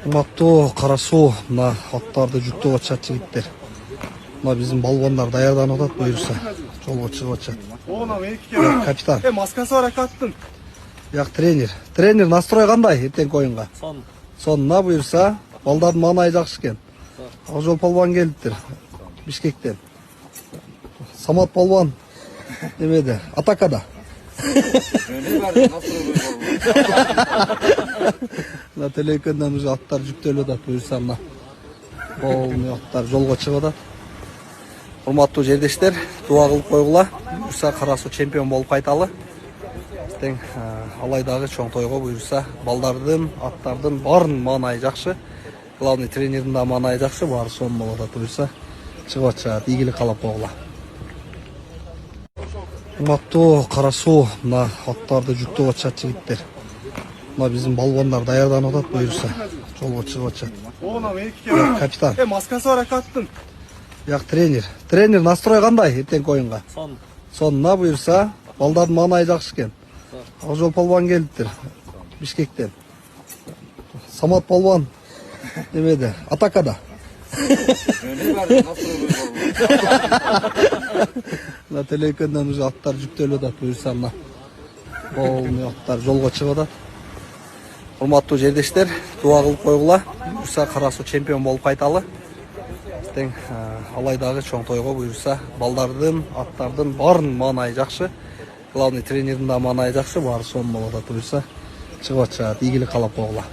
Урматтуу Карасуу, мына аттарды жүктөп атышат жигиттер. Мына биздин балбондар даярданып атат, буюрса жолго чыгып атышат. Капитан. Маскасы бар акаттын. Як тренер. Тренер настрой кандай эртеңки оюнга? Сонуна буюрса, балдардын маанайы жакшы экен. Акжол полбан келиптир Бишкектен. Самат полбан эмеде, атакада. На телекөндөн уже аттар жүктөлүп атат, буюрса мына полный аттар жолго чыгып атат. Урматтуу жердештер, дуа кылып койгула. Буюрса Карасуу чемпион болуп кайталы. Тең алайдагы чоң тойго буюрса балдардын, аттардын баарынын маанайы жакшы. Главный тренердин да маанайы жакшы, баары сонун болуп атат, буюрса чыгып атышат. Ийгилик каалап койгула. Урматтуу Карасуу, мына аттарды жүктөп атышат жигиттер. Мына биздин балбондар даярданып атат, буюрса жолго чыгып атышат. Капитан. Маскасы бар акаттын. Як тренер. Тренер настрой кандай эртеңки оюнга? Сонуна буюрса балдардын маанайы жакшы экен. Акжол полбан келиптир Бишкектен. Самат полбан эмеде, атакада. На телекөндөн уже аттар жүктөлүп атат, буюрса мына полный аттар жолго чыгып атат. Урматтуу жердештер, дуа кылып койгула. Буюрса Карасуу чемпион болуп кайталы. Тең алайдагы чоң тойго буюрса балдардын, аттардын баарынын маанайы жакшы. Главный тренердин да маанайы жакшы, баары сонун болуп атат, буюрса чыгып атышат. Ийгилик каалап койгула.